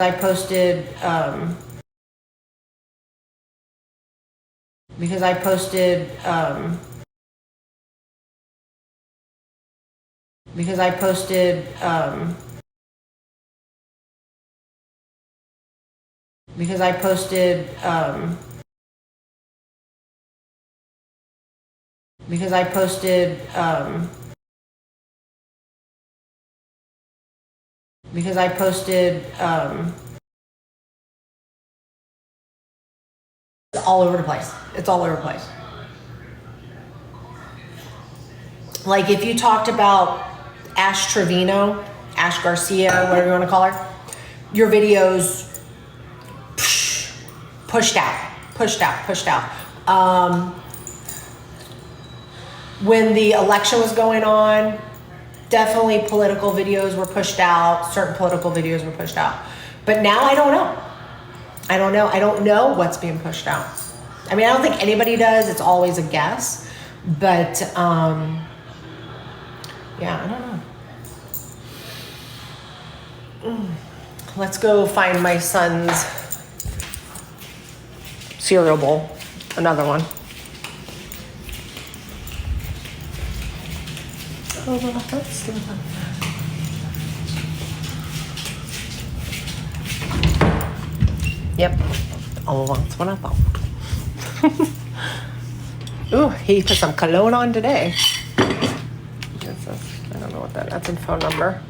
I posted, because I posted, because I posted, because I posted, because I posted, because I posted, all over the place. It's all over the place. Like if you talked about Ash Trevino, Ash Garcia, whatever you want to call her, your videos pushed out. When the election was going on, definitely political videos were pushed out. Certain political videos were pushed out. But now I don't know. I don't know what's being pushed out. I mean, I don't think anybody does. It's always a guess. But yeah, I don't know. Let's go find my son's cereal bowl. Another one. Oh, well, that's good. Yep. Oh, that's what I thought. Ooh, he put some cologne on today. I don't know what that's a phone number.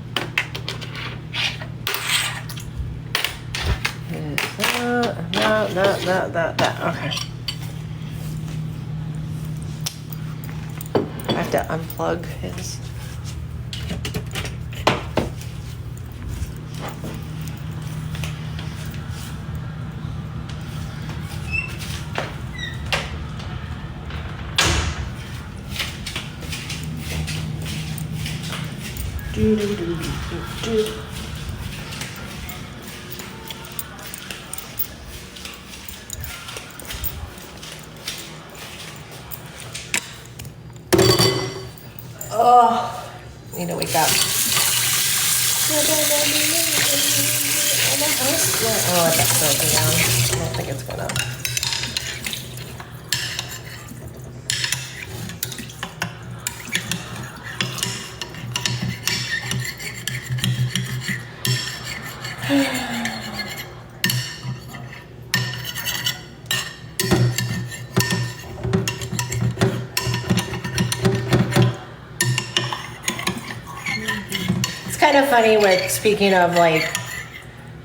That. Okay. I have to unplug his. Oh, need to wake up. Oh, that's broken down. I don't think it's gonna. Kind of funny with speaking of like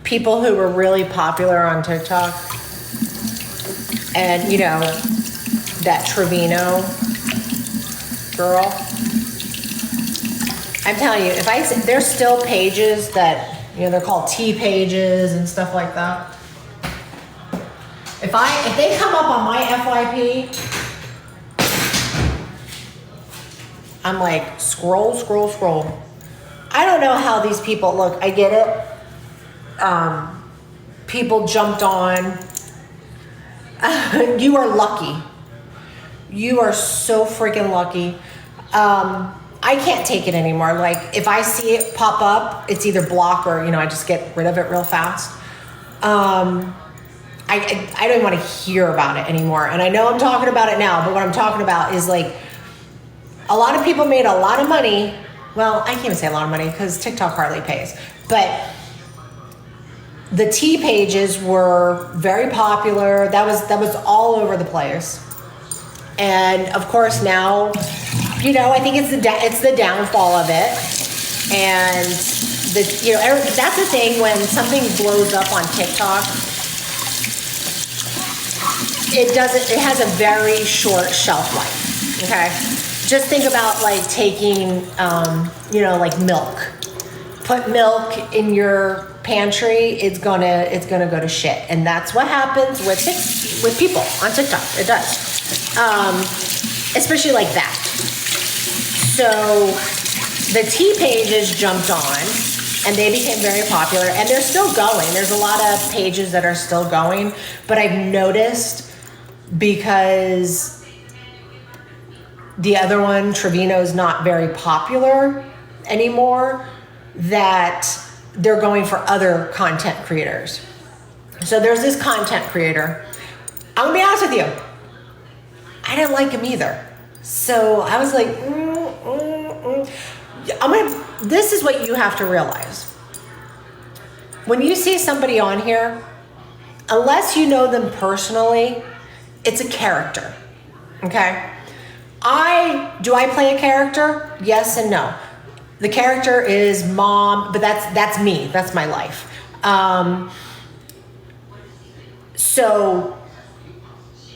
people who were really popular on TikTok, and you know that Trevino girl. I'm telling you, there's still pages that, you know, they're called T pages and stuff like that. If they come up on my FYP, I'm like scroll. I don't know how these people look. I get it. People jumped on. You are lucky. You are so freaking lucky. I can't take it anymore. Like if I see it pop up, it's either block or, you know, I just get rid of it real fast. I don't even want to hear about it anymore. And I know I'm talking about it now, but what I'm talking about is like a lot of people made a lot of money. Well, I can't even say a lot of money because TikTok hardly pays. But the T pages were very popular. That was all over the place. And of course now, you know, I think it's the downfall of it. And that's the thing when something blows up on TikTok. It has a very short shelf life. Okay. Just think about like taking, like milk. Put milk in your pantry, it's gonna go to shit, and that's what happens with people on TikTok. It does, especially like that. So the T pages jumped on, and they became very popular, and they're still going. There's a lot of pages that are still going, but I've noticed because the other one, Trevino, is not very popular anymore, that they're going for other content creators. So there's this content creator. I'm gonna be honest with you. I didn't like him either. So I was like, this is what you have to realize. When you see somebody on here, unless you know them personally, it's a character, okay? Do I play a character? Yes and no. The character is mom, but that's me, that's my life. So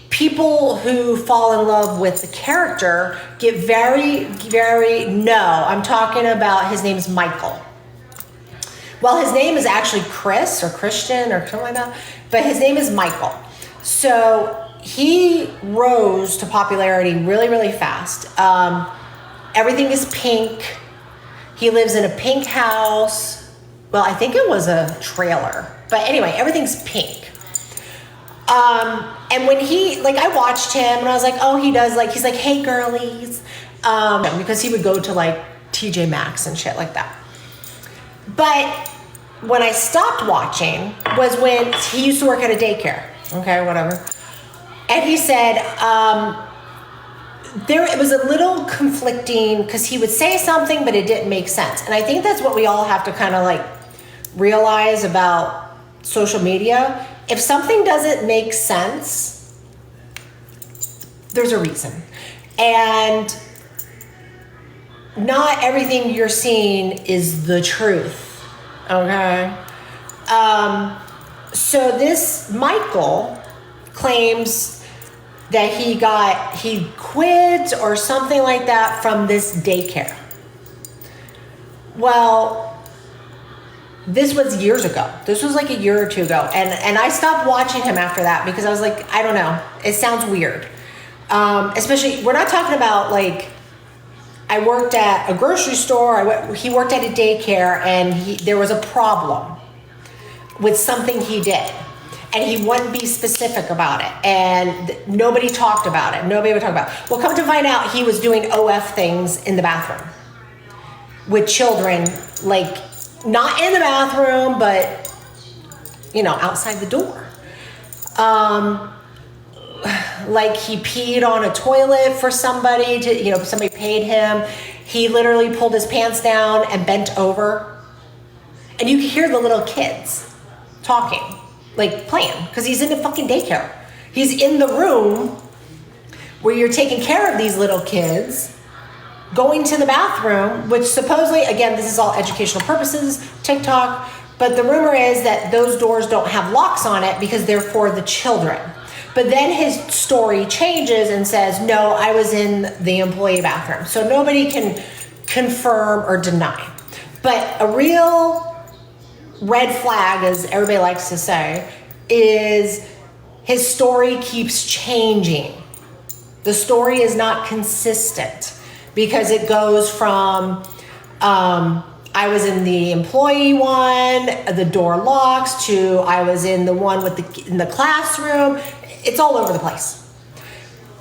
people who fall in love with the character get very, very, I'm talking about, his name's Michael. Well, his name is actually Chris or Christian or something like that, but his name is Michael. So he rose to popularity really, really fast. Everything is pink. He lives in a pink house. Well, I think it was a trailer, but anyway, everything's pink. And when I watched him and I was like, oh, he's like, hey girlies. Because he would go to like TJ Maxx and shit like that. But when I stopped watching was when he used to work at a daycare. Okay, whatever. And he said, it was a little conflicting because he would say something, but it didn't make sense. And I think that's what we all have to kind of like realize about social media. If something doesn't make sense, there's a reason. And not everything you're seeing is the truth, okay? So this Michael claims that he quit or something like that from this daycare. Well, this was years ago. This was like a year or two ago. And I stopped watching him after that because I was like, I don't know. It sounds weird. Especially, we're not talking about like, I worked at a grocery store. He worked at a daycare and there was a problem with something he did. And he wouldn't be specific about it. And nobody talked about it. Nobody would talk about it. Well, come to find out, he was doing OF things in the bathroom with children, like not in the bathroom, but outside the door. Like he peed on a toilet for somebody somebody paid him. He literally pulled his pants down and bent over. And you can hear the little kids talking, like playing, because he's in the fucking daycare. He's in the room where you're taking care of these little kids, going to the bathroom, which supposedly, again, this is all educational purposes, TikTok, but the rumor is that those doors don't have locks on it because they're for the children. But then his story changes and says, no, I was in the employee bathroom. So nobody can confirm or deny. But a real red flag, as everybody likes to say, is his story keeps changing. The story is not consistent because it goes from I was in the employee one, the door locks, to I was in the one in the classroom. It's all over the place.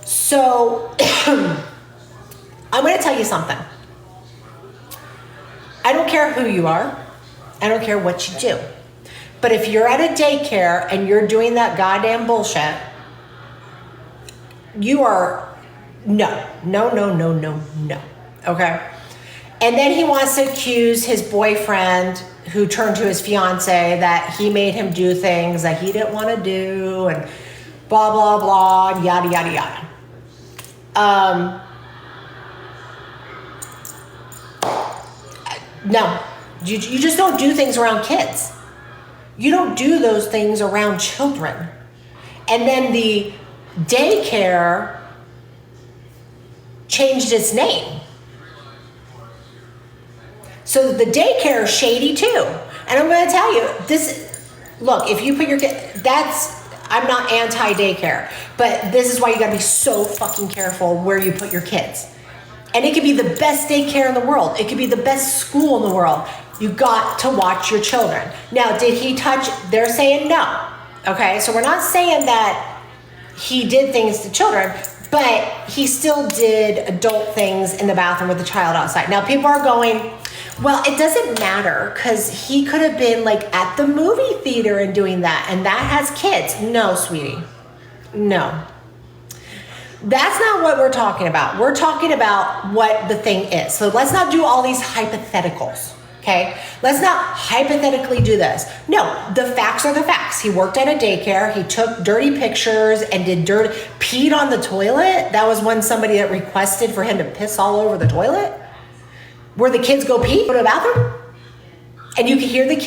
So I'm going to tell you something. I don't care who you are. I don't care what you do. But if you're at a daycare and you're doing that goddamn bullshit, you are no. Okay? And then he wants to accuse his boyfriend, who turned to his fiance, that he made him do things that he didn't want to do, and blah, blah, blah, and yada, yada, yada. No. You just don't do things around kids. You don't do those things around children. And then the daycare changed its name. So the daycare is shady too. And I'm going to tell you, look, if you put your kid, I'm not anti-daycare, but this is why you got to be so fucking careful where you put your kids. And it could be the best daycare in the world. It could be the best school in the world. You got to watch your children. Now, did he touch? They're saying no. Okay, so we're not saying that he did things to children, but he still did adult things in the bathroom with the child outside. Now, people are going, Well, it doesn't matter because he could have been like at the movie theater and doing that, and that has kids. No, sweetie. No. That's not what we're talking about. We're talking about what the thing is. So let's not do all these hypotheticals, okay? Let's not hypothetically do this. No, the facts are the facts. He worked at a daycare. He took dirty pictures and peed on the toilet. That was when somebody that requested for him to piss all over the toilet. Where the kids go pee, go to the bathroom, and you can hear the kids